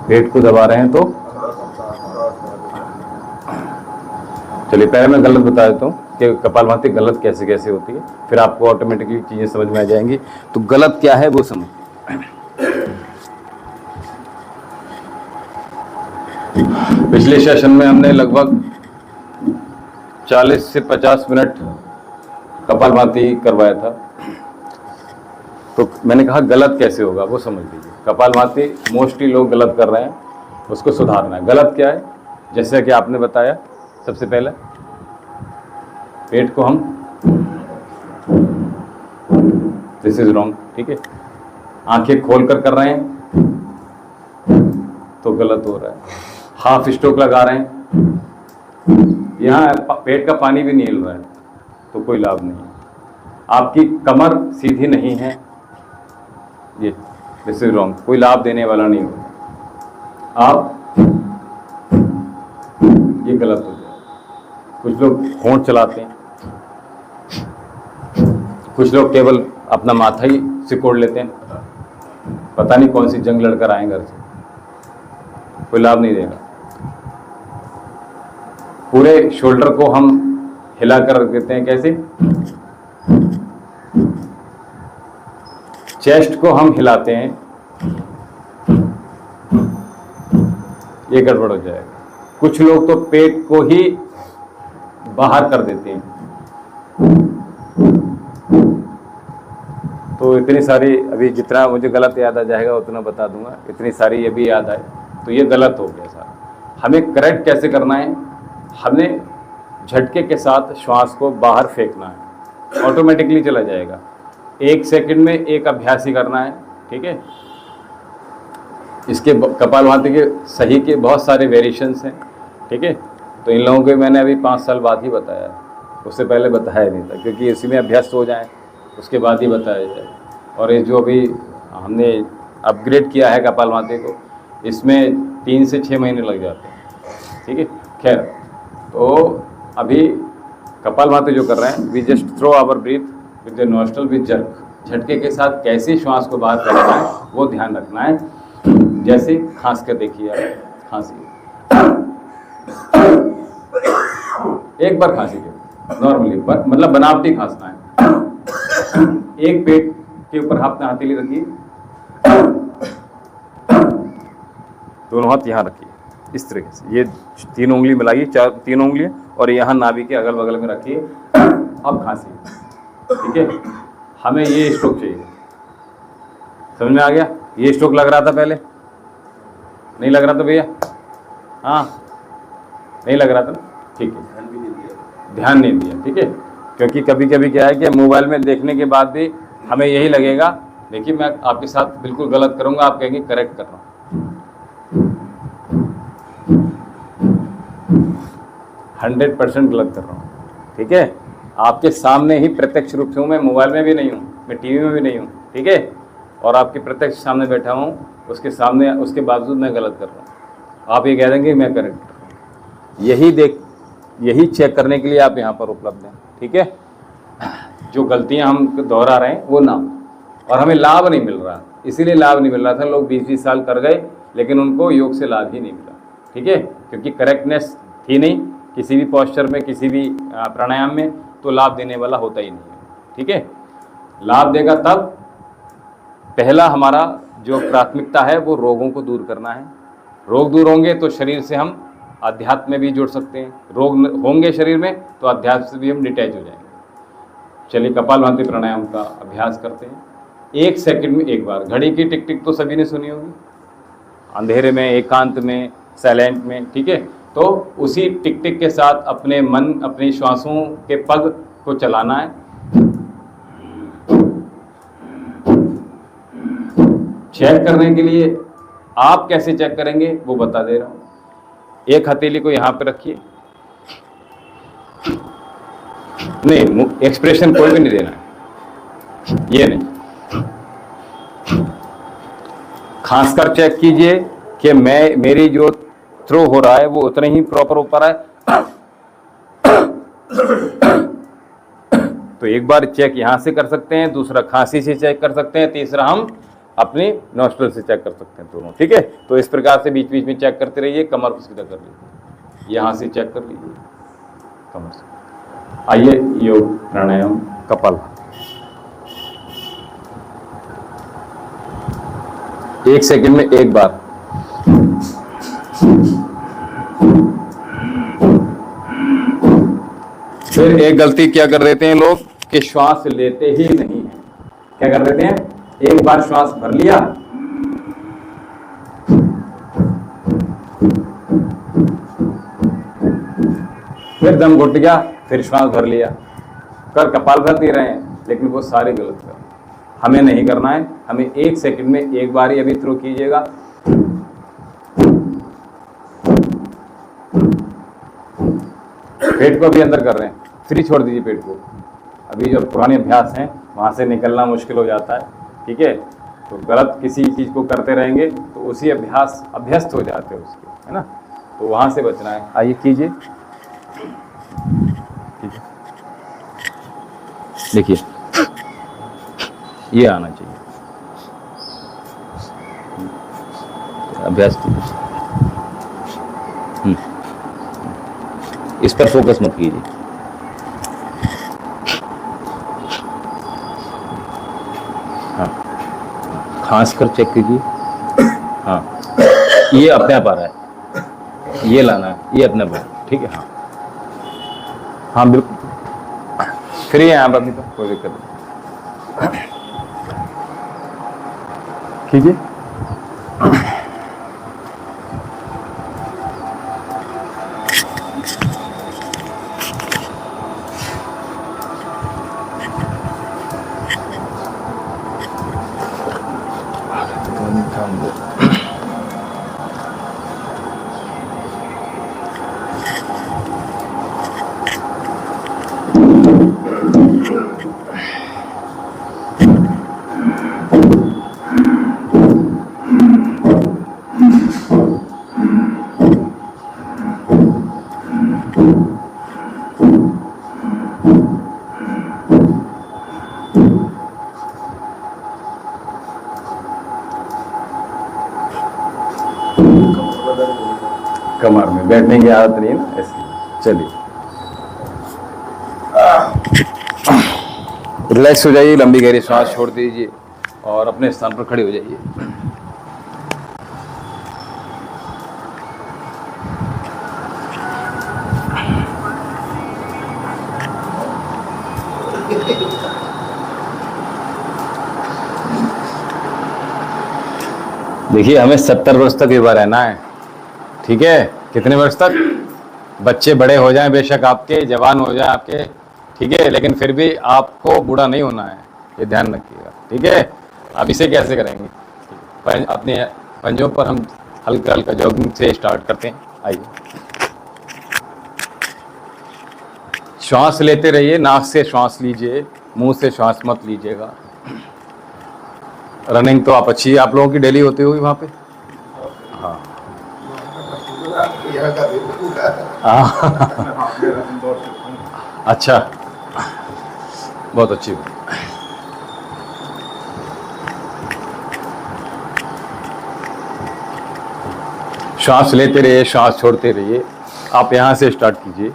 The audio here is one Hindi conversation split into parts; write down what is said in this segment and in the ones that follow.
पेट को दबा रहे हैं तो चलिए पहले मैं गलत बता देता हूँ कि कपालभाति गलत कैसे कैसे होती है, फिर आपको ऑटोमेटिकली चीज़ें समझ में आ जाएंगी। तो गलत क्या है वो समझ। पिछले सेशन में हमने लगभग 40 से 50 मिनट कपालभाति करवाया था। तो मैंने कहा गलत कैसे होगा वो समझ लीजिए। कपालभाति मोस्टली लोग गलत कर रहे हैं, उसको सुधारना है। गलत क्या है, जैसे कि आपने बताया, सबसे पहले पेट को हम, दिस इज रॉन्ग, ठीक है। आंखें खोलकर कर रहे हैं तो गलत हो रहा है। हाफ स्ट्रोक लगा रहे हैं, यहाँ पेट का पानी भी नहीं हिल रहा है तो कोई लाभ नहीं है। आपकी कमर सीधी नहीं है, ये दिस इज रॉन्ग, कोई लाभ देने वाला नहीं होगा। आप ये गलत हो जाए। कुछ लोग होंठ चलाते हैं, कुछ लोग केवल अपना माथा ही सिकोड़ लेते हैं, पता नहीं कौन सी जंग लड़कर आए घर से, कोई लाभ नहीं देगा। पूरे शोल्डर को हम हिला कर रख देते हैं, कैसे? चेस्ट को हम हिलाते हैं, ये गड़बड़ हो जाएगा। कुछ लोग तो पेट को ही बाहर कर देते हैं। तो इतनी सारी, अभी जितना मुझे गलत याद आ जाएगा उतना बता दूंगा, इतनी सारी अभी याद आए तो ये गलत हो गया सारा। हमें करेक्ट कैसे करना है, हमें झटके के साथ श्वास को बाहर फेंकना है, ऑटोमेटिकली चला जाएगा। 1 सेकंड में एक अभ्यास ही करना है, ठीक है। इसके कपालभाति के सही के बहुत सारे वेरिएशंस हैं, ठीक है। तो इन लोगों को मैंने अभी 5 साल बाद ही बताया है, उससे पहले बताया नहीं था, क्योंकि इसी में अभ्यस्त हो जाए उसके बाद ही बताया जाए। और ये जो अभी हमने अपग्रेड किया है कपालभाति को, इसमें 3 से 6 महीने लग जाते हैं, ठीक है। खैर, तो अभी कपालभाति जो कर रहे हैं, we just throw our breath with the nostril with jerk, झटके के साथ कैसे श्वास को बाहर करना है वो ध्यान रखना है। जैसे खांस कर देखिए आप, खांसी, एक बार खांसी के नॉर्मली, मतलब बनावटी खांसना है। एक पेट के ऊपर हाथ हथेली रखिए, दोनों हाथ यहाँ रखिए इस तरीके से, ये 3 उंगली मिलाइए, 3 उंगलियां, और यहाँ नाभि के अगल बगल में रखिए। अब खांसी, ठीक है। हमें ये स्ट्रोक चाहिए, समझ में आ गया? ये स्ट्रोक लग रहा था पहले, नहीं लग रहा था भैया? हाँ, नहीं लग रहा था ना, ठीक है। ध्यान नहीं दिया, ठीक है। क्योंकि कभी कभी क्या है कि मोबाइल में देखने के बाद भी हमें यही लगेगा, देखिए मैं आपके साथ बिल्कुल गलत करूंगा, आप कहेंगे करेक्ट कर रहा हूँ। 100% गलत कर रहा हूँ, ठीक है। आपके सामने ही प्रत्यक्ष रूप से हूँ, मैं मोबाइल में भी नहीं हूँ, मैं टीवी में भी नहीं हूँ, ठीक है। और आपके प्रत्यक्ष सामने बैठा हूँ, उसके सामने, उसके बावजूद मैं गलत कर रहा हूँ। आप ये कह देंगे मैं करेक्ट कर रहा हूँ। यही चेक करने के लिए आप यहाँ पर उपलब्ध हैं, ठीक है। जो गलतियाँ हम दोहरा रहे हैं वो ना, और हमें लाभ नहीं मिल रहा, इसीलिए लाभ नहीं मिल रहा था। लोग 20-20 साल कर गए लेकिन उनको योग से लाभ ही नहीं मिला, ठीक है। क्योंकि करेक्टनेस थी नहीं किसी भी पोस्चर में, किसी भी प्राणायाम में, तो लाभ देने वाला होता ही नहीं है, ठीक है। लाभ देगा तब, पहला हमारा जो प्राथमिकता है वो रोगों को दूर करना है। रोग दूर होंगे तो शरीर से हम अध्यात्म में भी जुड़ सकते हैं। रोग होंगे शरीर में तो अध्यात्म से भी हम डिटैच हो जाएंगे। चलिए कपालभाति प्राणायाम का अभ्यास करते हैं। 1 सेकंड में एक बार, घड़ी की टिक टिक तो सभी ने सुनी होगी, अंधेरे में, एकांत में, साइलेंट में, ठीक है। तो उसी टिक टिक के साथ अपने मन, अपनी श्वासों के पग को चलाना है। चेक करने के लिए आप कैसे चेक करेंगे वो बता दे रहा हूँ। एक हथेली को यहाँ पे रखिए, नहीं एक्सप्रेशन कोई भी नहीं देना है, ये नहीं। खास कर चेक कीजिए कि मेरी जो थ्रो हो रहा है वो उतना ही प्रॉपर ऊपर है। तो एक बार चेक यहाँ से कर सकते हैं, दूसरा खांसी से चेक कर सकते हैं, तीसरा हम अपनी नोस्ट्रल से चेक कर सकते हैं दोनों, ठीक है। तो इस प्रकार से बीच बीच में चेक करते रहिए, कमर को सीधा कर लीजिए, यहाँ से चेक कर लीजिए कमर से। आइए योग प्राणायाम कपाल, 1 सेकंड में एक बार। फिर एक गलती क्या कर देते हैं लोग कि श्वास लेते ही नहीं है। क्या कर देते हैं, एक बार श्वास भर लिया, फिर दम घुट गया, फिर श्वास भर लिया, कर कपाल भर दे रहे हैं, लेकिन वो सारे गलत कर। हमें नहीं करना है, हमें 1 सेकंड में एक बार ही अभी थ्रू कीजिएगा। पेट को भी अंदर कर रहे हैं, फ्री छोड़ दीजिए पेट को। अभी जो पुराने अभ्यास हैं वहां से निकलना मुश्किल हो जाता है, ठीक है। तो गलत किसी चीज को करते रहेंगे तो उसी अभ्यस्त हो जाते हैं उसके, है ना। तो वहां से बचना है। आइए कीजिए, देखिए ये आना चाहिए अभ्यास। इस पर फोकस मत कीजिए। हाँ, खांस कर चेक कीजिए। हाँ, ये अपने आप आ रहा है, ये लाना है, ये अपने आप, ठीक है। हाँ हाँ बिल्कुल फ्री है आप अभी, तो कोई दिक्कत नहीं, कीजिए। कमर में बैठने की आदत नहीं है ना, इसलिए। चलिए रिलैक्स हो जाइए, लंबी गहरी सांस छोड़ दीजिए और अपने स्थान पर खड़े हो जाइए। देखिए हमें 70 वर्ष तक युवा रहना है, ठीक है। कितने वर्ष तक? बच्चे बड़े हो जाएं बेशक आपके, जवान हो जाएं आपके, ठीक है, लेकिन फिर भी आपको बूढ़ा नहीं होना है, ये ध्यान रखिएगा, ठीक है। अब इसे कैसे करेंगे, अपने पंजों पर हम हल्का हल्का जॉगिंग से स्टार्ट करते हैं। आइए, श्वास लेते रहिए, नाक से श्वास लीजिए, मुंह से श्वास मत लीजिएगा। रनिंग तो आप अच्छी, आप लोगों की डेली होती होगी वहाँ पे। हाँ अच्छा, बहुत अच्छी बात। श्वास लेते रहिए, श्वास छोड़ते रहिए। आप यहाँ से स्टार्ट कीजिए,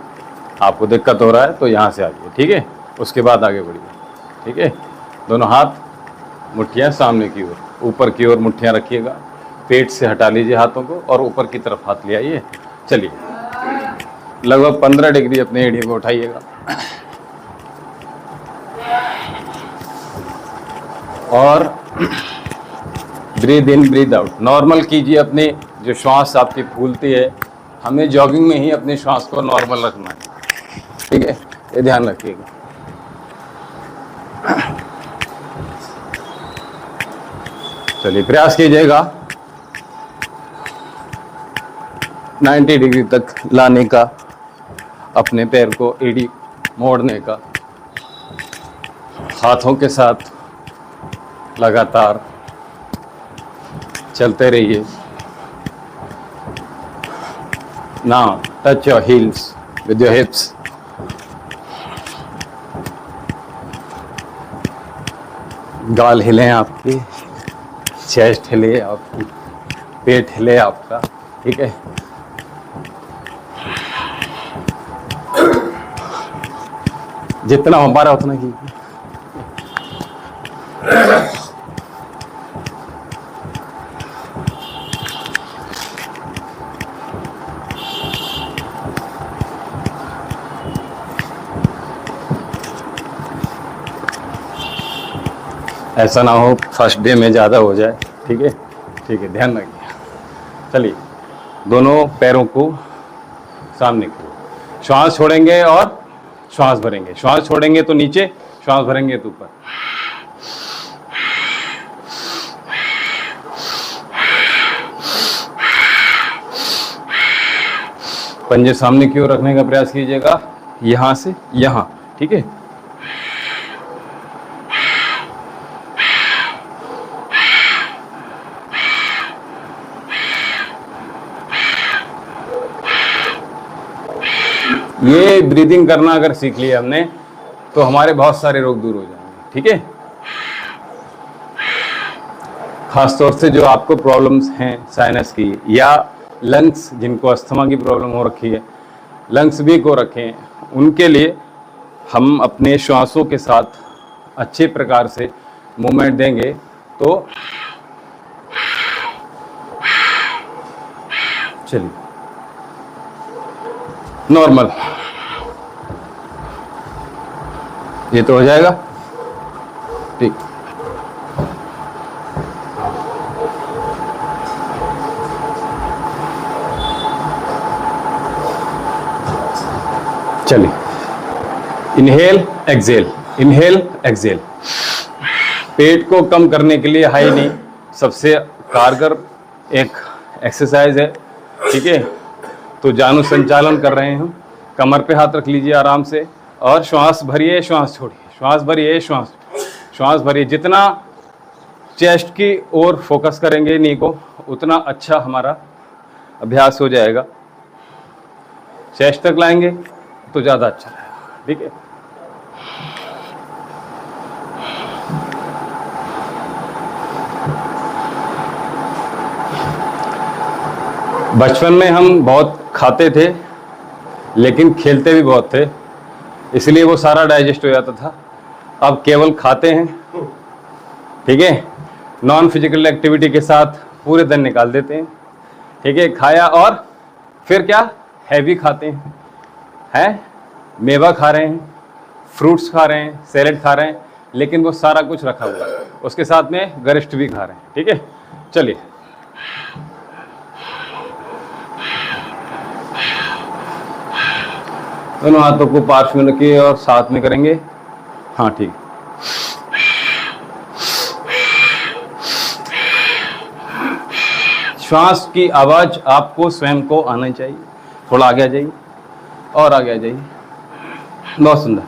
आपको दिक्कत हो रहा है तो यहाँ से आइए, ठीक है। उसके बाद आगे बढ़िए, ठीक है। दोनों हाथ मुट्ठियाँ सामने की ओर, ऊपर की ओर मुट्ठियाँ रखिएगा। पेट से हटा लीजिए हाथों को और ऊपर की तरफ हाथ ले आइए। चलिए, लगभग 15 डिग्री अपने एड़ियों को उठाइएगा और breathe in breathe out normal कीजिए। अपने जो श्वास आपकी फूलती है, हमें जॉगिंग में ही अपने श्वास को नॉर्मल रखना है, ठीक है, ये ध्यान रखिएगा। चलिए प्रयास कीजिएगा 90 डिग्री तक लाने का, अपने पैर को एड़ी मोड़ने का, हाथों के साथ लगातार चलते रहिए। Now touch your heels with your hips. गाल हिलें आपकी, चेस्ट हिले, आपकी पेट हिले आपका, ठीक है। जितना हो पा रहा उतना कीजिए। ऐसा ना हो फर्स्ट डे में ज़्यादा हो जाए, ठीक है, ठीक है, ध्यान रखिए। चलिए, दोनों पैरों को सामने को, श्वास छोड़ेंगे और श्वास भरेंगे। श्वास छोड़ेंगे तो नीचे, श्वास भरेंगे तो ऊपर। पंजे सामने की ओर रखने का प्रयास कीजिएगा, यहां से यहां, ठीक है। ये ब्रीदिंग करना अगर सीख लिया हमने तो हमारे बहुत सारे रोग दूर हो जाएंगे, ठीक है। खासतौर से जो आपको प्रॉब्लम्स हैं साइनस की, या लंग्स, जिनको अस्थमा की प्रॉब्लम हो रखी है, लंग्स वीक हो रखे हैं, उनके लिए हम अपने श्वासों के साथ अच्छे प्रकार से मूवमेंट देंगे तो चलिए नॉर्मल, ये तो हो जाएगा, ठीक। चलिए, इनहेल एक्सेल, इनहेल एक्सेल। पेट को कम करने के लिए हाई नी सबसे कारगर एक एक्सरसाइज है, ठीक है। तो जानु संचालन कर रहे हैं हम, कमर पे हाथ रख लीजिए आराम से और श्वास भरिए, श्वास छोड़िए, श्वास भरिए, श्वास भरिए। जितना चेस्ट की ओर फोकस करेंगे नी को, उतना अच्छा हमारा अभ्यास हो जाएगा। चेस्ट तक लाएंगे तो ज़्यादा अच्छा रहेगा, ठीक है। बचपन में हम बहुत खाते थे लेकिन खेलते भी बहुत थे, इसलिए वो सारा डाइजेस्ट हो जाता था। अब केवल खाते हैं, ठीक है, नॉन फिजिकल एक्टिविटी के साथ पूरे दिन निकाल देते हैं, ठीक है। खाया और फिर क्या, हैवी खाते हैं, मेवा खा रहे हैं, फ्रूट्स खा रहे हैं, सैलेड खा रहे हैं, लेकिन वो सारा कुछ रखा हुआ है, उसके साथ में गरिष्ठ भी खा रहे हैं, ठीक है। चलिए, दोनों हाथों को पार्श्व में रखिए और साथ में करेंगे, हाँ ठीक। श्वास की आवाज आपको स्वयं को आना चाहिए। थोड़ा आगे आ जाइए और आगे आ जाइए, बहुत सुंदर।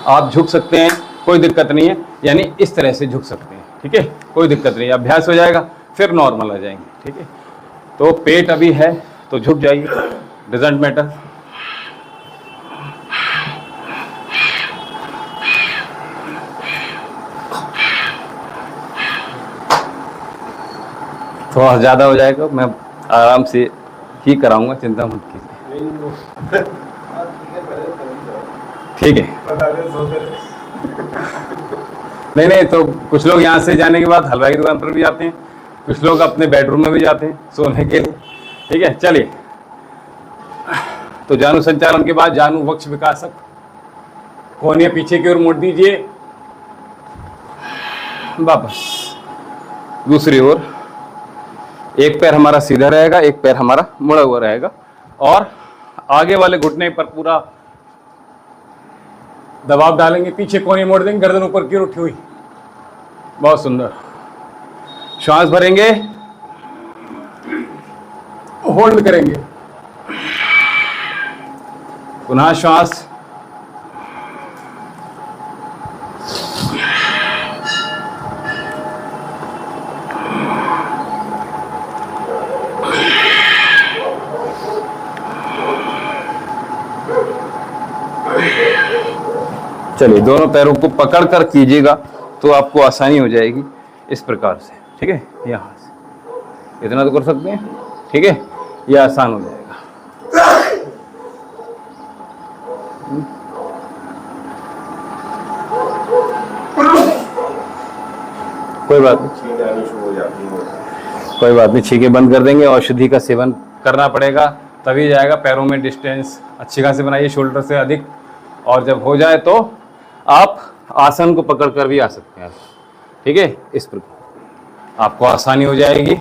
आप झुक सकते हैं, कोई दिक्कत नहीं है, यानी इस तरह से झुक सकते हैं, ठीक है, कोई दिक्कत नहीं, अभ्यास हो जाएगा, फिर नॉर्मल आ जाएंगे, ठीक है। तो पेट अभी है तो झुक जाइए, डजंट मैटर। थोड़ा ज़्यादा हो जाएगा, मैं आराम से ही कराऊंगा, चिंता मत कीजिए, ठीक है। नहीं, तो कुछ लोग यहाँ से जाने के बाद हलवाई की दुकान पर भी जाते हैं, कुछ लोग अपने बेडरूम में भी जाते हैं सोने के लिए, ठीक है। चलिए, तो जानु संचालन के बाद जानु वक्ष विकासक, कोहनियां पीछे की ओर मोड़ दीजिए, वापस दूसरी ओर। एक पैर हमारा सीधा रहेगा, एक पैर हमारा मुड़ा हुआ रहेगा, और आगे वाले घुटने पर पूरा दबाव डालेंगे, पीछे कोहनी मोड़ देंगे, गर्दन ऊपर की ओर उठी हुई, बहुत सुंदर। श्वास भरेंगे, होल्ड करेंगे, पुनः श्वास, चलिए, दोनों पैरों को पकड़ कर कीजिएगा तो आपको आसानी हो जाएगी इस प्रकार से, ठीक है। यहाँ से इतना तो कर सकते हैं, ठीक है, ये आसान हो जाएगा। कोई बात नहीं, कोई बात नहीं, छींकें बंद कर देंगे। औषधि का सेवन करना पड़ेगा तभी जाएगा। पैरों में डिस्टेंस अच्छी खासी बनाइए, शोल्डर से अधिक, और जब हो जाए तो आप आसन को पकड़ कर भी आ सकते हैं, ठीक है। इस प्रकार आपको आसानी हो जाएगी।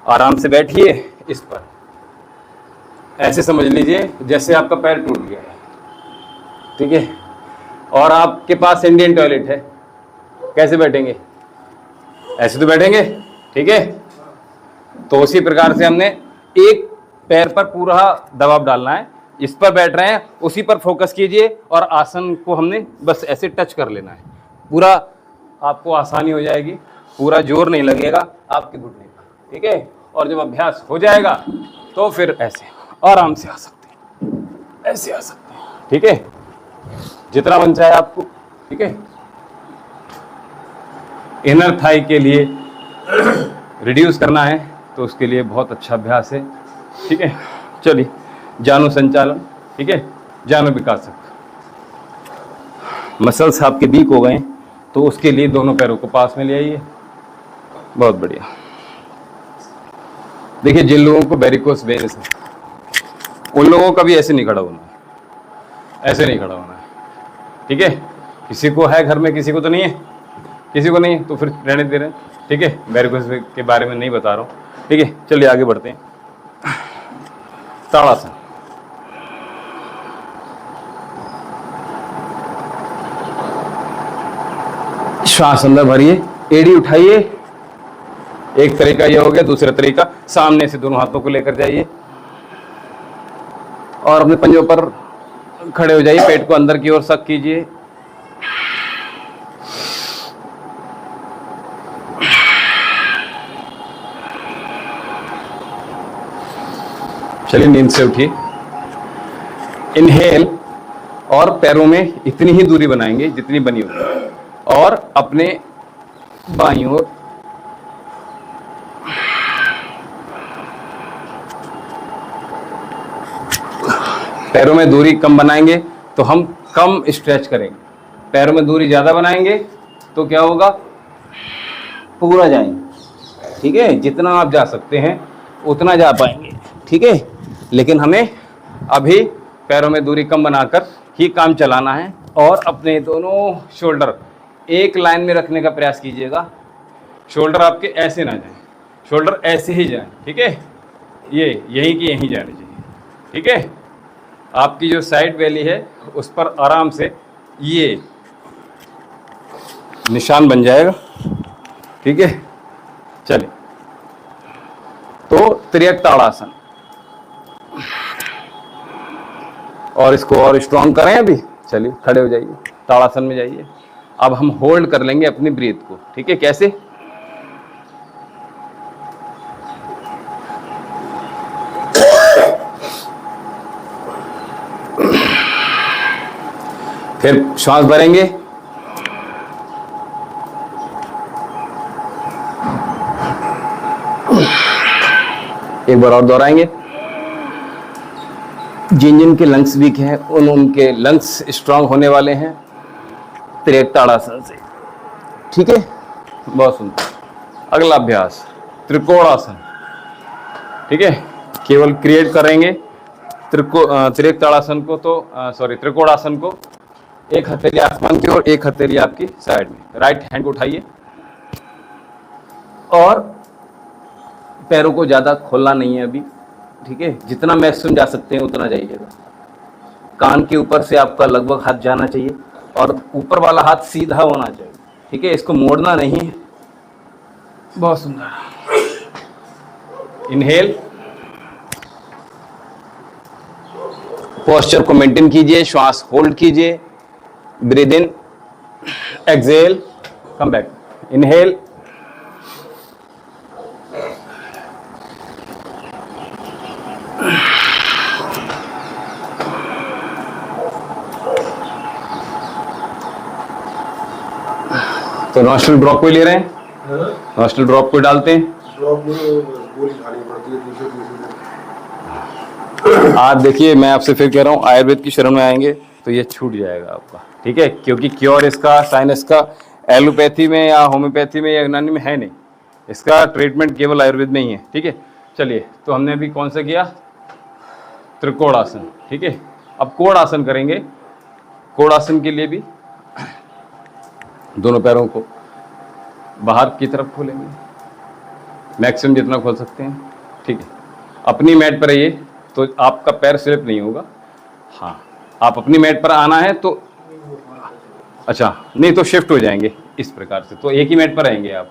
आराम से बैठिए इस पर, ऐसे समझ लीजिए जैसे आपका पैर टूट गया है, ठीक है, और आपके पास इंडियन टॉयलेट है। कैसे बैठेंगे? ऐसे तो बैठेंगे, ठीक है। तो उसी प्रकार से हमने एक पैर पर पूरा दबाव डालना है, इस पर बैठ रहे हैं, उसी पर फोकस कीजिए और आसन को हमने बस ऐसे टच कर लेना है। पूरा आपको आसानी हो जाएगी, पूरा जोर नहीं लगेगा आपके घुटने का, ठीक है। और जब अभ्यास हो जाएगा तो फिर ऐसे आराम से आ सकते हैं, ऐसे आ सकते हैं, ठीक है, जितना बन चाहे आपको, ठीक है। इनर थाई के लिए रिड्यूस करना है तो उसके लिए बहुत अच्छा अभ्यास है, ठीक है। चलिए, जानु संचालन, ठीक है, जानु विकासक। मसल्स आपके वीक हो गए तो उसके लिए दोनों पैरों को पास में ले आइए। बहुत बढ़िया। देखिए, जिन लोगों को वेरिकोस वेन्स है उन लोगों का भी ऐसे नहीं खड़ा होना है, ऐसे नहीं खड़ा होना है, ठीक है। किसी को है घर में, किसी को तो नहीं है, किसी को नहीं तो फिर रहने दे रहे हैं, ठीक है। वेरिकोस के बारे में नहीं बता रहा हूँ, ठीक है। चलिए आगे बढ़ते हैं। ताड़ासन। श्वास अंदर भरिए, एड़ी उठाइए। एक तरीका ये हो गया, दूसरा तरीका सामने से दोनों हाथों को लेकर जाइए और अपने पंजों पर खड़े हो जाइए। पेट को अंदर की ओर सक कीजिए। चलिए, नींद से उठिए। इनहेल और पैरों में इतनी ही दूरी बनाएंगे जितनी बनी होगी, और अपने बाईं ओर पैरों में दूरी कम बनाएंगे तो हम कम स्ट्रेच करेंगे। पैरों में दूरी ज़्यादा बनाएंगे तो क्या होगा, पूरा जाएंगे, ठीक है। जितना आप जा सकते हैं उतना जा पाएंगे, ठीक है। लेकिन हमें अभी पैरों में दूरी कम बनाकर ही काम चलाना है। और अपने दोनों शोल्डर एक लाइन में रखने का प्रयास कीजिएगा। शोल्डर आपके ऐसे ना जाएं, शोल्डर ऐसे ही जाएं, ठीक है। ये यहीं की यहीं जाने चाहिए, ठीक है। आपकी जो साइड वैली है उस पर आराम से ये निशान बन जाएगा, ठीक है। चलिए, तो त्रियक ताड़ासन, और इसको और स्ट्रॉन्ग करें अभी। चलिए, खड़े हो जाइए, ताड़ासन में जाइए। अब हम होल्ड कर लेंगे अपनी ब्रीथ को, ठीक है। कैसे? फिर श्वास भरेंगे, एक बार और दोहराएंगे। जिन जिन के लंग्स वीक हैं उनके लंग्स स्ट्रांग होने वाले हैं त्रियक ताड़ासन से, ठीक है। बहुत सुंदर। अगला अभ्यास त्रिकोणासन, ठीक है। केवल क्रिएट करेंगे त्रियक ताड़ासन को, तो त्रिकोणासन को। एक हथेली आसमान की ओर, एक हथेली आपकी साइड में। राइट हैंड को उठाइए और पैरों को ज्यादा खोलना नहीं है अभी, ठीक है। जितना मैक्सिमम जा सकते हैं उतना जाइएगा। कान के ऊपर से आपका लगभग हाथ जाना चाहिए और ऊपर वाला हाथ सीधा होना चाहिए, ठीक है। इसको मोड़ना नहीं है। बहुत सुंदर। इनहेल, पोस्चर को मेंटेन कीजिए, श्वास होल्ड कीजिए। Breathe in, exhale, come back. Inhale, तो नॉस्ट्रल ड्रॉप को ले रहे हैं, नॉस्ट्रल ड्रॉप को डालते हैं। ड्रॉप गोली खानी पड़ती है दूसरे आप देखिए, मैं आपसे फिर कह रहा हूँ, आयुर्वेद की शरण में आएंगे तो ये छूट जाएगा आपका, ठीक है, क्योंकि क्योर इसका साइनस का एलोपैथी में या होम्योपैथी में या यूनानी में है नहीं, इसका ट्रीटमेंट केवल आयुर्वेद में ही है, ठीक है। चलिए, तो हमने अभी कौन सा किया, त्रिकोण आसन, ठीक है। अब कोण आसन करेंगे। कोण आसन के लिए भी दोनों पैरों को बाहर की तरफ खोलेंगे, मैक्सिमम जितना खोल सकते हैं, ठीक है। अपनी मैट पर रहिए तो आपका पैर स्लिप नहीं होगा। हाँ, आप अपनी मैट पर आना है तो अच्छा, नहीं तो शिफ्ट हो जाएंगे इस प्रकार से, तो एक ही मैट पर रहेंगे आप।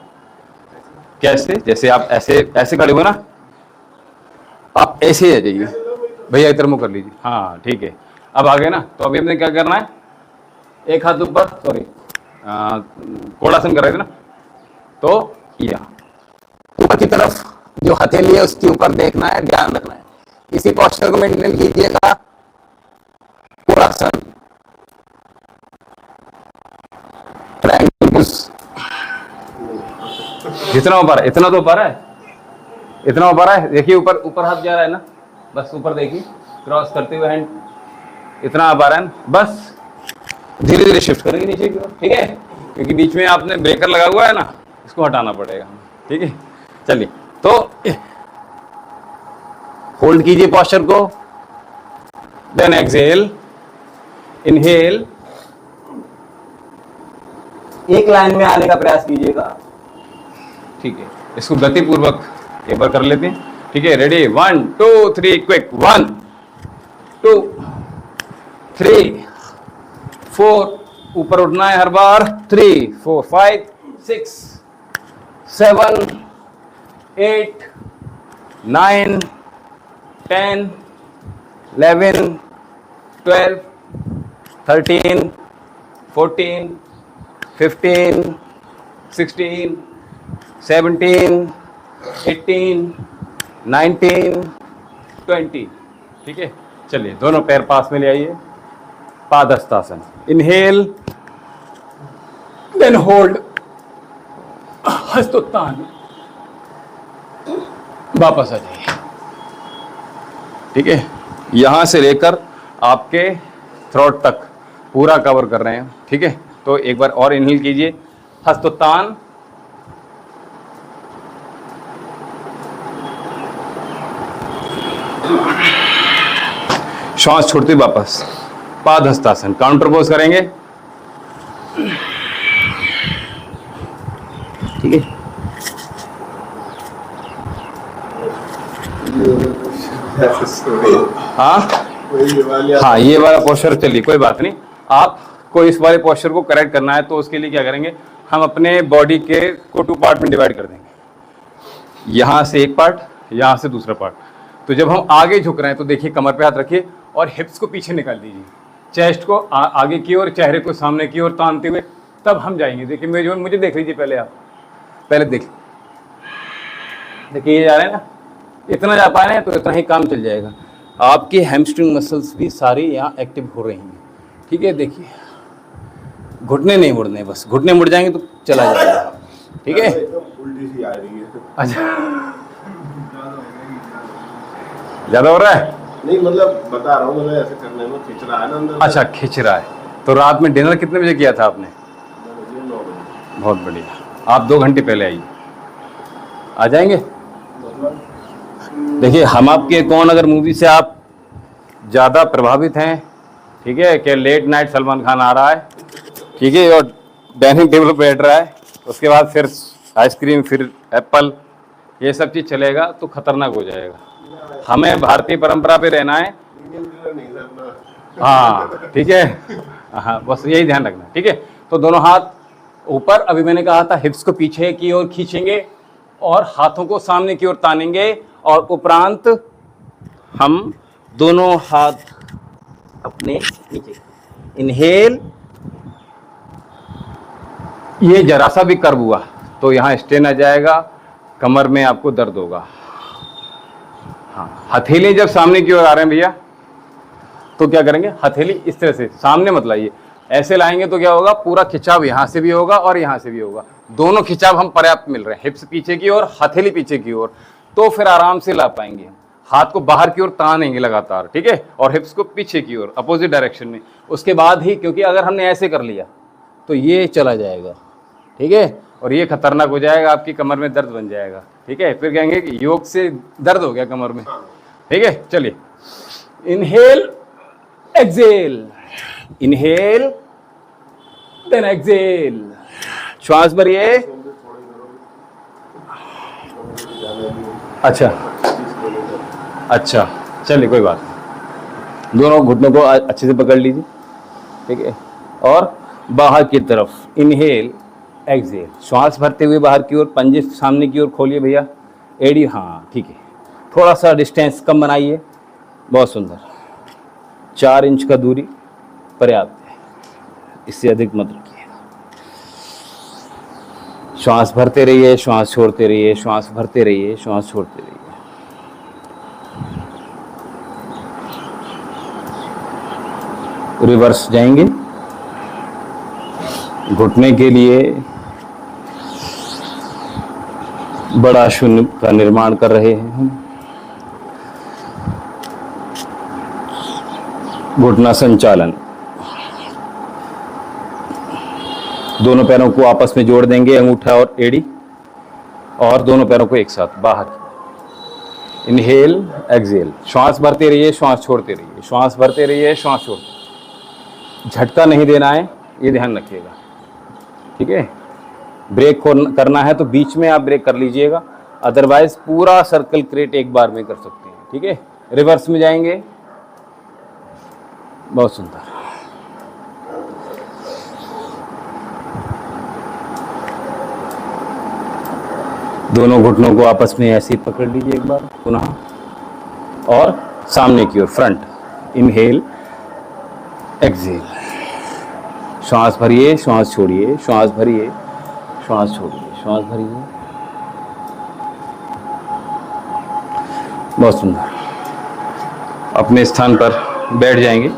कैसे, जैसे आप ऐसे ऐसे खड़े हो ना, आप ऐसे ही आ जाइए, भैया इधर मुँह कर लीजिए, हाँ ठीक है। अब आ गए ना, तो अभी हमने क्या करना है, एक हाथ ऊपर, सॉरी कोणासन कर रहे थे ना, तो यहाँ ऊपर की तरफ जो हथेली है उसके ऊपर देखना है, ध्यान रखना है, इसी पोस्चर को मेंटेन कीजिएगा। कोणासन, जितना ऊपर, इतना तो ऊपर है, इतना ऊपर है, देखिए ऊपर ऊपर हाथ जा रहा है ना, बस ऊपर देखिए, क्रॉस करते हुए हैंड इतना आ रहा है ना, बस धीरे धीरे शिफ्ट करेंगे नीचे की ओर, ठीक है, क्योंकि बीच में आपने ब्रेकर लगा हुआ है ना, इसको हटाना पड़ेगा, ठीक है। चलिए, तो होल्ड कीजिए पोस्चर को, देन एक्सहेल, इनहेल, एक लाइन में आने का प्रयास कीजिएगा, ठीक है। इसको गति पूर्वक एक बार कर लेते हैं, ठीक है। रेडी, 1 2 3 क्विक, 1 2 3 4, ऊपर उठना है हर बार, 3 4 5 6 7 8 9 10 11 12 13 14 15 16 17 18 19 20, ठीक है। चलिए, दोनों पैर पास में ले आइए, पादहस्तासन, इनहेल, देन होल्ड, हस्तोत्थान, वापस आ जाइए, ठीक है। यहां से लेकर आपके थ्रोट तक पूरा कवर कर रहे हैं, ठीक है। तो एक बार और इनहेल कीजिए, हस्तोत्थान, श्वास छोड़ते वापस, पादहस्तासन, काउंटर पोज करेंगे, ठीक है। हाँ, ये वाला पोस्चर, चलिए कोई बात नहीं, आपको इस वाले पोस्चर को करेक्ट करना है, तो उसके लिए क्या करेंगे, हम अपने बॉडी के को 2 पार्ट में डिवाइड कर देंगे, यहाँ से एक पार्ट, यहाँ से दूसरा पार्ट। तो जब हम आगे झुक रहे हैं तो देखिए, कमर पे हाथ रखिए और हिप्स को पीछे निकाल दीजिए, चेस्ट को आगे की ओर, चेहरे को सामने की ओर तानते हुए, तब हम जाएंगे। देखिए, मुझे देख लीजिए पहले, आप पहले देखिए, ये जा रहे हैं ना, इतना जा पा रहे हैं तो इतना ही काम चल जाएगा। आपकी हैमस्ट्रिंग मसल्स भी सारी यहाँ एक्टिव हो रही हैं, ठीक है। देखिए, घुटने नहीं मुड़ने, बस घुटने मुड़ जाएंगे तो चला जाएगा, ठीक है। उल्टी सी आ रही है। अच्छा, ज्यादा हो रहा है? नहीं, मतलब बता रहा हूँ, मतलब ऐसे करने में खिंच रहा है ना अंदर। अच्छा, खिंच रहा है। तो रात में डिनर कितने बजे किया था आपने? 9 बजे। बहुत बढ़िया, आप 2 घंटे पहले आइए, आ जाएंगे। देखिए, हम आपके कौन अगर मूवी से आप ज़्यादा प्रभावित हैं, ठीक है, कि लेट नाइट सलमान खान आ रहा है, ठीक है, और डाइनिंग टेबल पर बैठ रहा है, उसके बाद फिर आइसक्रीम, फिर एप्पल, ये सब चीज़ चलेगा तो खतरनाक हो जाएगा। हमें भारतीय परंपरा पे रहना है, हाँ ठीक है, हाँ बस यही ध्यान रखना, ठीक है। तो दोनों हाथ ऊपर, अभी मैंने कहा था हिप्स को पीछे की ओर खींचेंगे और हाथों को सामने की ओर तानेंगे, और उपरांत हम दोनों हाथ अपने नीचे, इनहेल, ये जरा सा भी कर्व हुआ तो यहाँ स्ट्रेन आ जाएगा, कमर में आपको दर्द होगा। हाँ, हथेली जब सामने की ओर आ रहे हैं भैया, तो क्या करेंगे, हथेली इस तरह से सामने मत लाइए, ऐसे लाएंगे तो क्या होगा, पूरा खिंचाव यहाँ से भी होगा और यहाँ से भी होगा, दोनों खिंचाव हम पर्याप्त मिल रहे हैं, हिप्स पीछे की ओर, हथेली पीछे की ओर, तो फिर आराम से ला पाएंगे हम। हाथ को बाहर की ओर तानेंगे लगातार, ठीक है, और हिप्स को पीछे की ओर अपोजिट डायरेक्शन में। उसके बाद ही, क्योंकि अगर हमने ऐसे कर लिया तो ये चला जाएगा, ठीक है, और ये खतरनाक हो जाएगा, आपकी कमर में दर्द बन जाएगा, ठीक है, फिर कहेंगे कि योग से दर्द हो गया कमर में, ठीक है। चलिए, inhale exhale, inhale then exhale, श्वास भरिए। अच्छा अच्छा, चलिए कोई बात नहीं, दोनों घुटनों को अच्छे से पकड़ लीजिए, ठीक है, और बाहर की तरफ इनहेल एक्सेल, श्वास भरते हुए बाहर की ओर, पंजे सामने की ओर खोलिए भैया, एडी, हाँ ठीक है, थोड़ा सा डिस्टेंस कम बनाइए, बहुत सुंदर, 4 इंच का दूरी पर्याप्त है, इससे अधिक मत रखिए। श्वास भरते रहिए, श्वास छोड़ते रहिए, श्वास भरते रहिए, श्वास छोड़ते रहिए। रिवर्स जाएंगे, घुटने के लिए बड़ा शून्य का निर्माण कर रहे हैं हम। घुटना संचालन, दोनों पैरों को आपस में जोड़ देंगे, अंगूठा और एड़ी, और दोनों पैरों को एक साथ बाहर। इनहेल एक्सेल, श्वास भरते रहिए, श्वास छोड़ते रहिए, श्वास भरते रहिए, श्वास छोड़ते, झटका नहीं देना है, ये ध्यान रखिएगा, ठीक है। ब्रेक करना है तो बीच में आप ब्रेक कर लीजिएगा, अदरवाइज पूरा सर्कल क्रिएट एक बार में कर सकते हैं, ठीक है। रिवर्स में जाएंगे, बहुत सुंदर, दोनों घुटनों को आपस में ऐसे ही पकड़ लीजिए एक बार पुनः, और सामने की ओर फ्रंट, इनहेल एक्सेल, श्वास भरिए, श्वास छोड़िए, श्वास भरिए, श्वास छोड़िए, श्वास भरिए, बहुत सुंदर। अपने स्थान पर बैठ जाएंगे,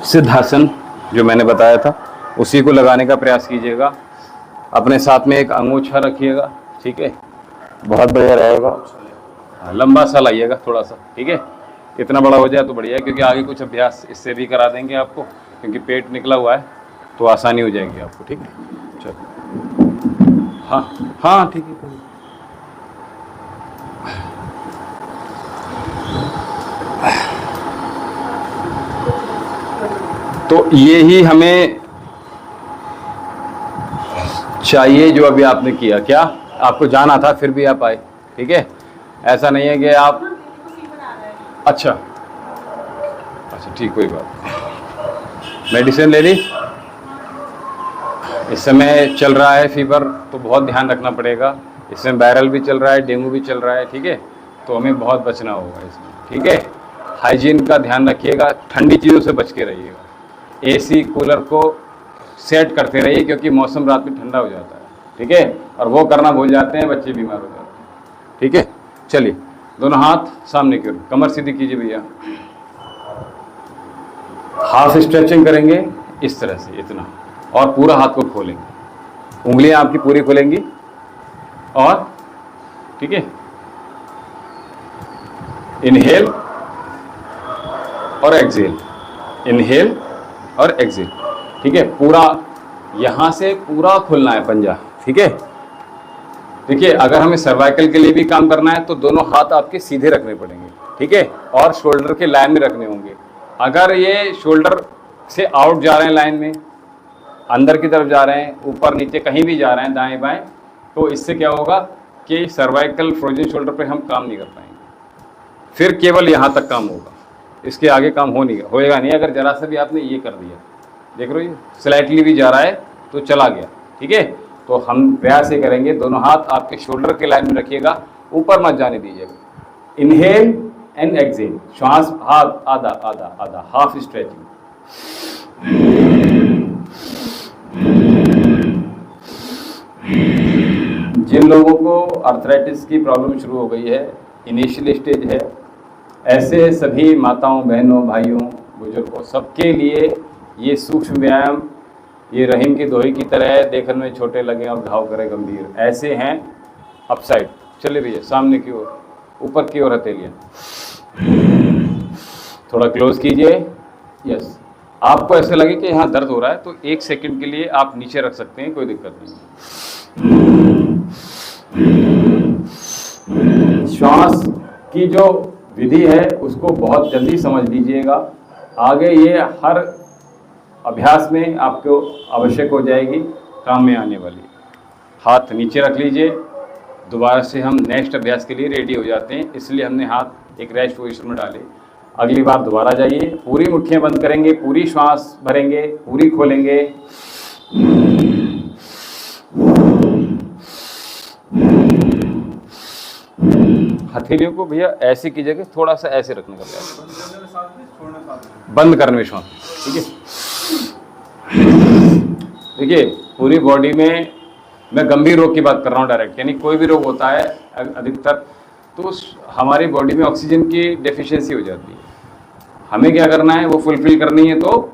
सिद्धासन जो मैंने बताया था उसी को लगाने का प्रयास कीजिएगा, अपने साथ में एक अंगूठा रखिएगा, ठीक है, बहुत बढ़िया रहेगा, लंबा सा लाइएगा थोड़ा सा, ठीक है, इतना बड़ा हो जाए तो बढ़िया है, क्योंकि आगे कुछ अभ्यास इससे भी करा देंगे आपको, क्योंकि पेट निकला हुआ है तो आसानी हो जाएगी आपको, ठीक है। चलो, हाँ हाँ ठीक है। तो ये ही हमें चाहिए जो अभी आपने किया। क्या आपको जाना था फिर भी आप आए, ठीक है, ऐसा नहीं है कि आप, अच्छा अच्छा ठीक, कोई बात। मेडिसिन ले ली, इस समय चल रहा है फीवर, तो बहुत ध्यान रखना पड़ेगा, इसमें वायरल भी चल रहा है, डेंगू भी चल रहा है, ठीक है, तो हमें बहुत बचना होगा इसमें, ठीक है। हाइजीन का ध्यान रखिएगा, ठंडी चीज़ों से बच के रहिएगा, एसी कूलर को सेट करते रहिए, क्योंकि मौसम रात में ठंडा हो जाता है, ठीक है, और वो करना भूल जाते हैं, बच्चे बीमार हो जाते हैं, ठीक है। चलिए, दोनों हाथ सामने की ओर, कमर सीधी कीजिए भैया, हाफ स्ट्रेचिंग करेंगे इस तरह से, इतना, और पूरा हाथ को खोलेंगे, उंगलियां आपकी पूरी खुलेंगी, और ठीक है, इनहेल और एक्सेल, इनहेल और एक्सेल, ठीक है, पूरा यहां से पूरा खुलना है पंजा, ठीक है। देखिए, अगर हमें सर्वाइकल के लिए भी काम करना है तो दोनों हाथ आपके सीधे रखने पड़ेंगे, ठीक है, और शोल्डर के लाइन में रखने होंगे। अगर ये शोल्डर से आउट जा रहे हैं लाइन में, अंदर की तरफ जा रहे हैं, ऊपर नीचे कहीं भी जा रहे हैं, दाएं बाएं, तो इससे क्या होगा कि सर्वाइकल फ्रोजन शोल्डर पे हम काम नहीं कर पाएंगे, फिर केवल यहाँ तक काम होगा, इसके आगे काम होएगा नहीं। अगर जरा सा भी आपने ये कर दिया, देख रहे हो, स्लाइटली भी जा रहा है तो चला गया, ठीक है, तो हम प्रयास ये करेंगे, दोनों हाथ आपके शोल्डर के लाइन में रखिएगा, ऊपर मत जाने दीजिएगा। इनहेल एंड एक्सेल, श्वास, हाथ आधा आधा आधा, हाफ स्ट्रेचिंग, जिन लोगों को आर्थराइटिस की प्रॉब्लम शुरू हो गई है, इनिशियल स्टेज है, ऐसे सभी माताओं, बहनों, भाइयों, बुजुर्गों, सबके लिए ये सूक्ष्म व्यायाम, ये रहीम की दोही की तरह है, देखने में छोटे लगे और घाव करे गंभीर, ऐसे हैं अपसाइड। चलिए भैया सामने की ओर, ऊपर की ओर हथेलियाँ, थोड़ा क्लोज कीजिए। यस, आपको ऐसे लगे कि यहाँ दर्द हो रहा है तो 1 सेकंड के लिए आप नीचे रख सकते हैं, कोई दिक्कत नहीं। श्वास की जो विधि है उसको बहुत जल्दी समझ लीजिएगा, आगे ये हर अभ्यास में आपको आवश्यक हो जाएगी, काम में आने वाली। हाथ नीचे रख लीजिए, दोबारा से हम नेक्स्ट अभ्यास के लिए रेडी हो जाते हैं, इसलिए हमने हाथ एक रेस्ट पोजीशन में डाले। अगली बार दोबारा जाइए, पूरी मुट्ठियां बंद करेंगे, पूरी श्वास भरेंगे, पूरी खोलेंगे। हथेलियों को भैया ऐसे की जगह थोड़ा सा ऐसे रखने का प्रयास, बंद करने में श्वास, ठीक है। देखिए पूरी बॉडी में, मैं गंभीर रोग की बात कर रहा हूँ डायरेक्ट, यानी कोई भी रोग होता है अधिकतर तो हमारी बॉडी में ऑक्सीजन की डेफिशिएंसी हो जाती है। हमें क्या करना है, वो फुलफिल करनी है, तो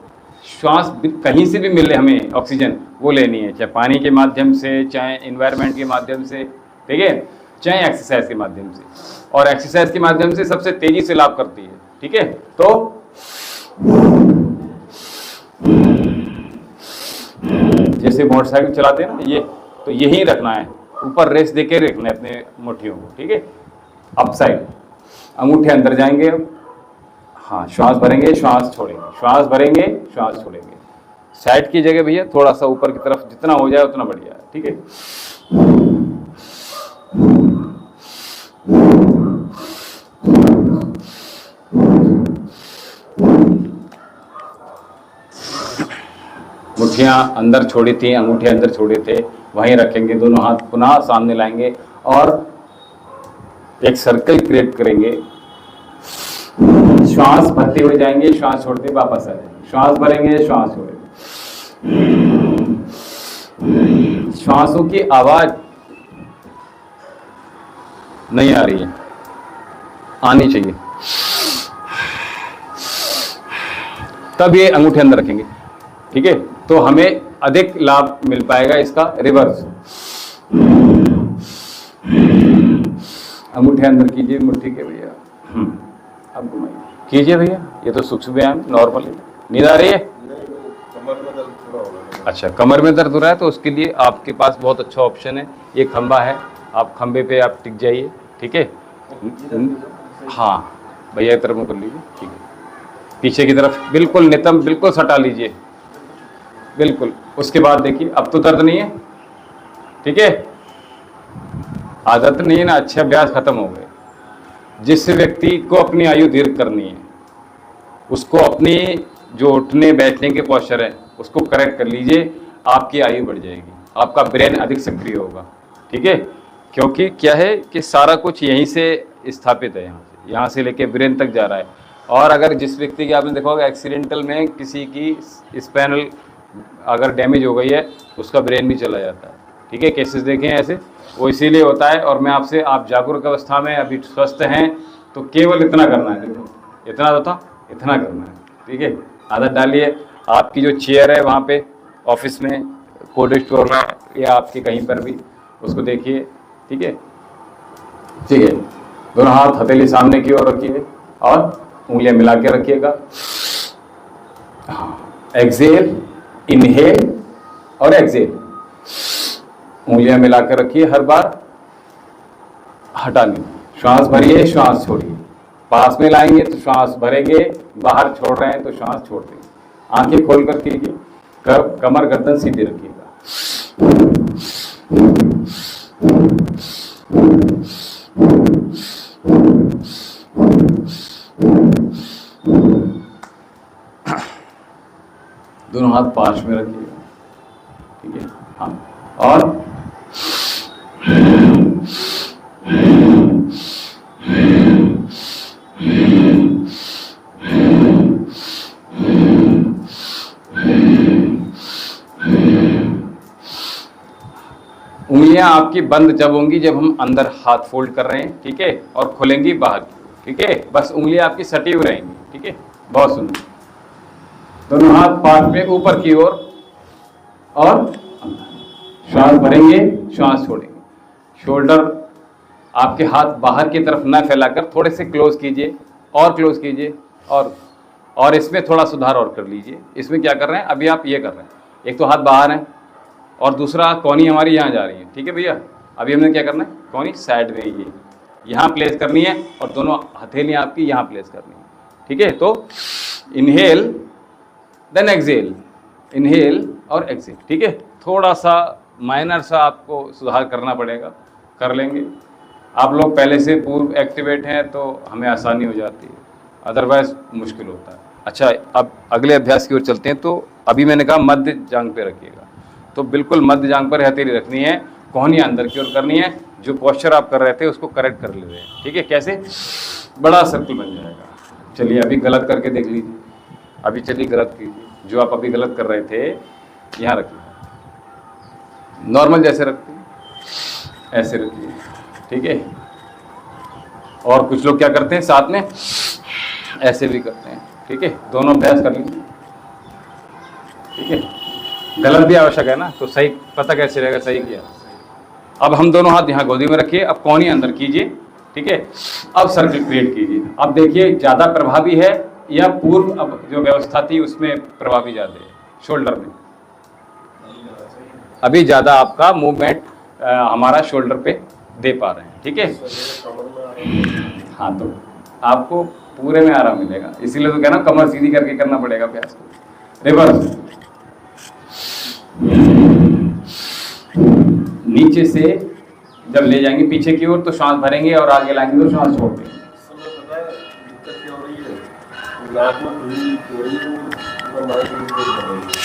श्वास कहीं से भी मिले हमें ऑक्सीजन वो लेनी है, चाहे पानी के माध्यम से, चाहे इन्वायरमेंट के माध्यम से, ठीक है, चाहे एक्सरसाइज के माध्यम से। और एक्सरसाइज के माध्यम से सबसे तेजी से लाभ करती है, ठीक है। तो जैसे मोटरसाइकिल चलाते हैं ना, ये तो यही रखना है, ऊपर रेस देके रखना है अपने मुट्ठियों को, ठीक है। अप साइड, अंगूठे अंदर जाएंगे, हाँ, श्वास भरेंगे, श्वास छोड़ेंगे, श्वास भरेंगे, श्वास छोड़ेंगे। साइड की जगह भैया थोड़ा सा ऊपर की तरफ जितना हो जाए उतना बढ़िया है, ठीक है। मुट्ठियाँ अंदर छोड़ी थी, अंगूठे अंदर छोड़े थे, वहीं रखेंगे, दोनों हाथ पुनः सामने लाएंगे और एक सर्कल क्रिएट करेंगे। श्वास भरते हुए जाएंगे, श्वास छोड़ते वापस आ जाएंगे, श्वास भरेंगे, श्वास छोड़ेंगे। श्वासों की आवाज नहीं आ रही है, आनी चाहिए, तब ये अंगूठे अंदर रखेंगे, ठीक है। तो हमें अधिक लाभ मिल पाएगा इसका। रिवर्स, अंगूठे अंदर कीजिए मुट्ठी के भैया, अब घुमाइए, कीजिए भैया, ये तो सूक्ष्म व्यायाम नॉर्मल है। नींद आ रही है? कमर में दर्द थोड़ा हो रहा है। अच्छा, कमर में दर्द हो रहा है तो उसके लिए आपके पास बहुत अच्छा ऑप्शन है, ये खंबा है, आप खंबे पे आप टिक जाइए, ठीक है। हाँ भैया की तरफ मुँह कर लीजिए, ठीक है, पीछे की तरफ बिल्कुल नितंब, बिल्कुल सटा लीजिए, बिल्कुल। उसके बाद देखिए, अब तो दर्द नहीं है, ठीक है, आदत नहीं है ना, अच्छे अभ्यास खत्म हो गए। जिस व्यक्ति को अपनी आयु दीर्घ करनी है, उसको अपनी जो उठने बैठने के पोस्चर है उसको करेक्ट कर लीजिए, आपकी आयु बढ़ जाएगी, आपका ब्रेन अधिक सक्रिय होगा, ठीक है। क्योंकि क्या है कि सारा कुछ यहीं से स्थापित है, यहाँ से लेके ब्रेन तक जा रहा है। और अगर जिस व्यक्ति की आपने देखा होगा एक्सीडेंटल में किसी की स्पाइनल अगर डैमेज हो गई है, उसका ब्रेन भी चला जाता है, ठीक है। केसेस देखें ऐसे, वो इसीलिए होता है। और मैं आपसे, आप जागरूक अवस्था में अभी स्वस्थ हैं तो केवल इतना करना है, देखो इतना तो था, इतना करना है, ठीक है। आदत डालिए, आपकी जो चेयर है वहाँ पे ऑफिस में, कोल्ड स्टोर में या आपके कहीं पर भी, उसको देखिए, ठीक है, ठीक है। दोनों हाथ हथेली सामने की ओर रखिए और उंगलियां मिला के रखिएगा। एक्सेल, इनहेल और एक्सेल, उंगलियां मिला कर रखिए, हर बार हटा लीजिए, श्वास भरिए, श्वास छोड़िए, पास में लाएंगे तो श्वास भरेंगे, बाहर छोड़ रहे हैं तो श्वास छोड़ देंगे। आंखें खोल कर कीजिए, कमर गर्दन सीधी रखिएगा। दोनों हाथ पास में रखिएगा, ठीक है। हाँ, और उंगलियां आपकी बंद जब होंगी, जब हम अंदर हाथ फोल्ड कर रहे हैं, ठीक है, और खुलेंगी बाहर, ठीक है। बस उंगलियां आपकी सटी हुई रहेंगी, ठीक है। बहुत सुंदर, दोनों हाथ पास में ऊपर की ओर और श्वास भरेंगे, श्वास छोड़ेंगे। शोल्डर आपके हाथ बाहर की तरफ न फैलाकर थोड़े से क्लोज कीजिए और क्लोज कीजिए और इसमें थोड़ा सुधार और कर लीजिए। इसमें क्या कर रहे हैं, अभी आप ये कर रहे हैं, एक तो हाथ बाहर है और दूसरा कौनी हमारी यहाँ जा रही है, ठीक है भैया। अभी हमने क्या करना है, कौनी साइड में ये यहाँ प्लेस करनी है और दोनों हथेलियाँ आपकी यहाँ प्लेस करनी है, ठीक है। तो इनहेल देन एक्सेल, इनहेल और एक्सेल, ठीक है। थोड़ा सा माइनर सा आपको सुधार करना पड़ेगा, कर लेंगे। आप लोग पहले से पूर्व एक्टिवेट हैं तो हमें आसानी हो जाती है, अदरवाइज मुश्किल होता है। अच्छा, अब अगले अभ्यास की ओर चलते हैं। तो अभी मैंने कहा मध्य जांघ पे रखिएगा, तो बिल्कुल मध्य जांघ पर हथेली रखनी है, कोहनी अंदर की ओर करनी है। जो पोस्चर आप कर रहे थे उसको करेक्ट कर ले रहे हैं, ठीक है। कैसे, बड़ा सर्कल बन जाएगा। चलिए अभी गलत करके देख लीजिए, अभी चलिए गलत कीजिए। जो आप अभी गलत कर रहे थे यहाँ रखिए, नॉर्मल जैसे रखते हैं ऐसे रखिए, ठीक है। और कुछ लोग क्या करते हैं, साथ में ऐसे भी करते हैं, ठीक है। दोनों अभ्यास कर लीजिए, ठीक है। गलत भी आवश्यक है ना, तो सही पता कैसे रहेगा, सही किया। अब हम दोनों हाथ यहाँ गोदी में रखिए, अब कोहनी अंदर कीजिए, ठीक है। अब सर्कल क्रिएट कीजिए। अब देखिए ज़्यादा प्रभावी है या पूर्व अब जो व्यवस्था थी उसमें प्रभावी ज़्यादा है, शोल्डर में अभी ज़्यादा आपका मूवमेंट हमारा शोल्डर पे दे पा रहे हैं, ठीक है। हाँ, तो आपको पूरे में आराम मिलेगा, इसीलिए तो कहना कमर सीधी करके करना पड़ेगा अभ्यास को। रिवर्स, नीचे से जब ले जाएंगे पीछे की ओर तो श्वास भरेंगे और आगे लाएंगे तो श्वास छोड़ देंगे।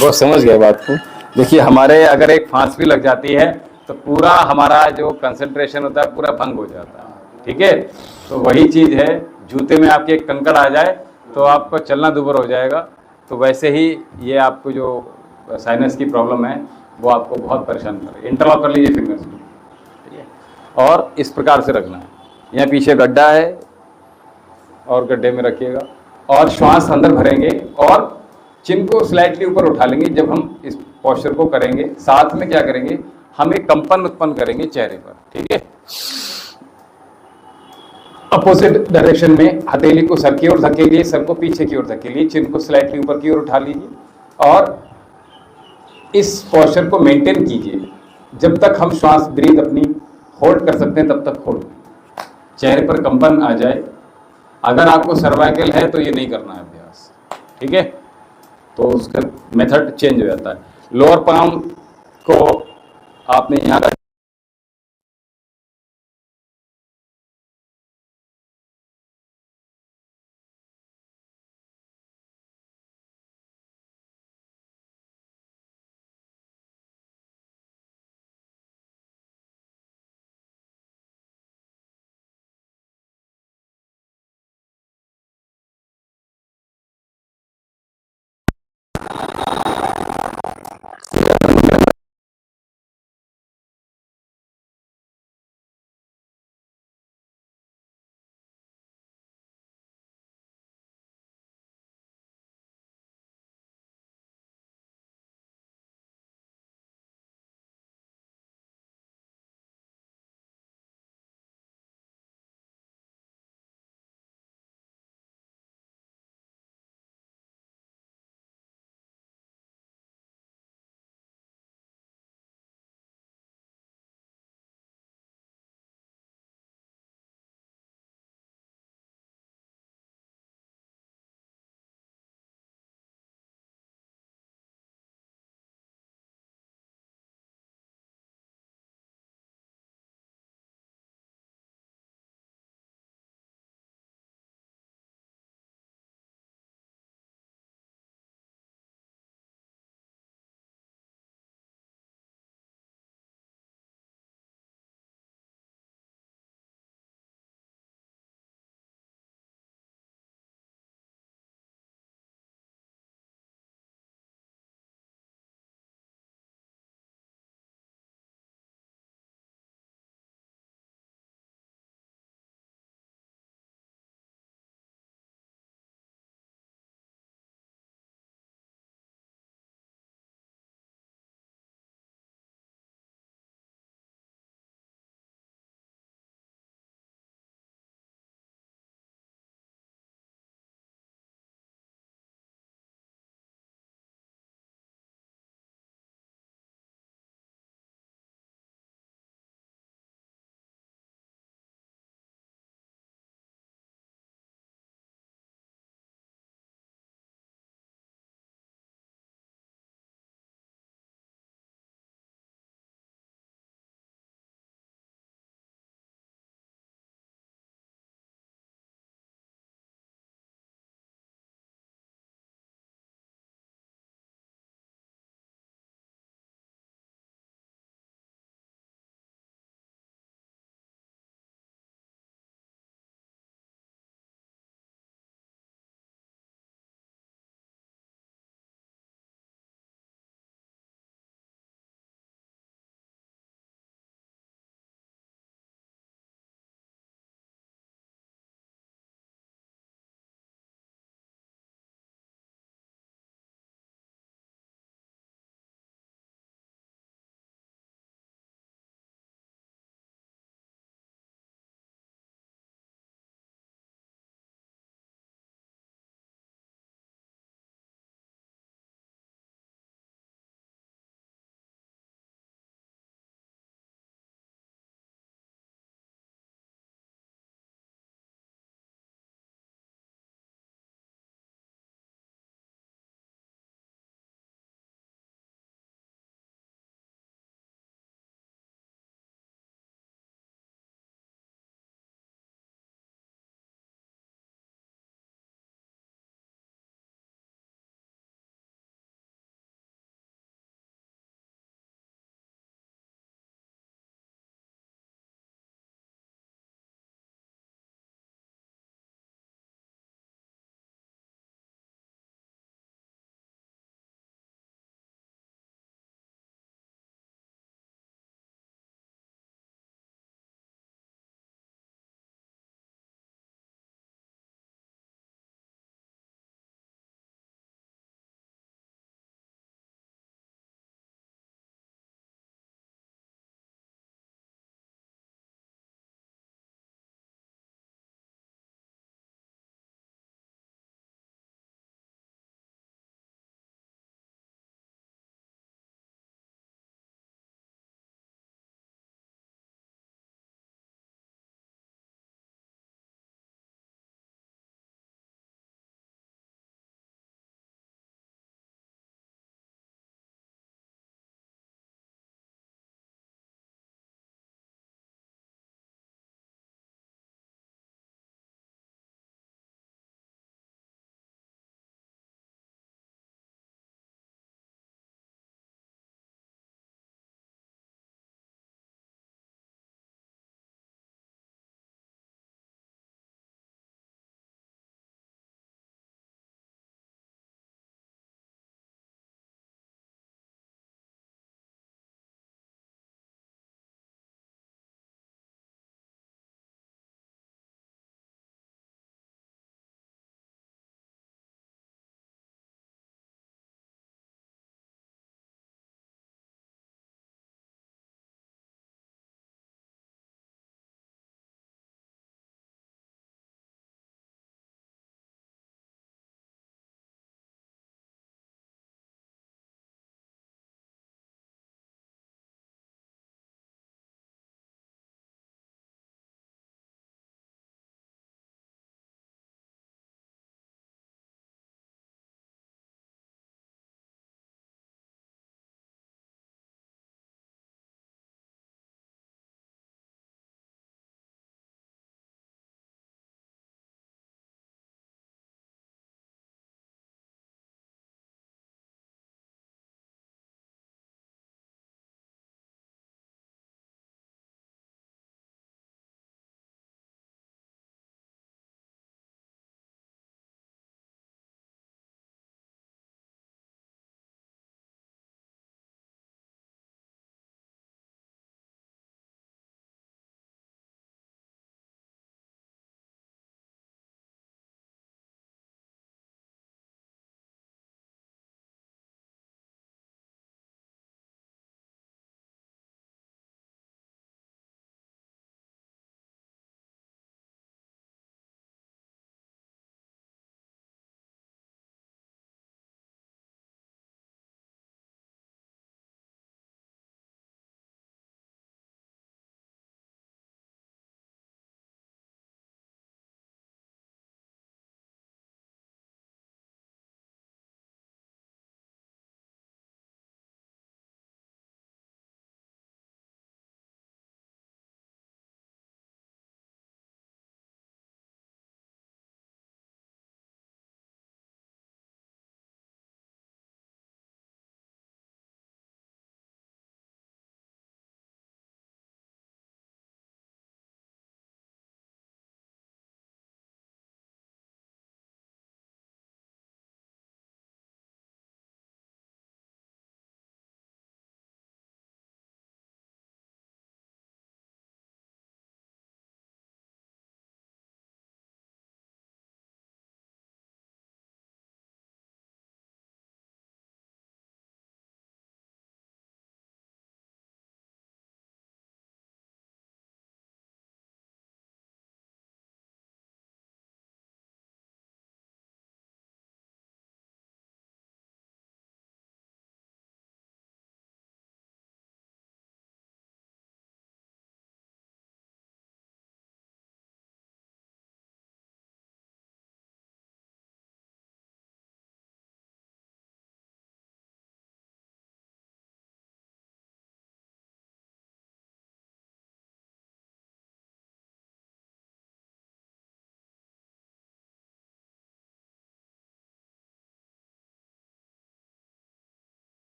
वो समझ गए बात को। देखिए हमारे अगर एक फांस भी लग जाती है तो पूरा हमारा जो कंसंट्रेशन होता है पूरा भंग हो जाता है, ठीक है। तो वही चीज़ है, जूते में आपके एक कंकड़ आ जाए तो आपको चलना दूभर हो जाएगा। तो वैसे ही ये आपको जो साइनस की प्रॉब्लम है वो आपको बहुत परेशान कर रही है। इंटरलॉक कर लीजिए फिंगर्स को, ठीक है। और इस प्रकार से रखना है, यहाँ पीछे गड्ढा है और गड्ढे में रखिएगा और श्वास अंदर भरेंगे और चिन को स्लाइटली ऊपर उठा लेंगे। जब हम इस पोस्चर को करेंगे साथ में क्या करेंगे, हम एक कंपन उत्पन्न करेंगे चेहरे पर, ठीक है। अपोजिट डायरेक्शन में हथेली को सर की ओर धकेलिए, सर को पीछे की ओर धकेलिए, चिन को स्लाइटली ऊपर की ओर उठा लीजिए और इस पोस्चर को मेंटेन कीजिए जब तक हम श्वास ब्रीथ अपनी होल्ड कर सकते हैं, तब तक होल्ड। चेहरे पर कंपन आ जाए, अगर आपको सर्वाइकल है तो ये नहीं करना है अभ्यास, ठीक है। तो उसका मेथड चेंज हो जाता है। लोअर पाम को आपने यहाँ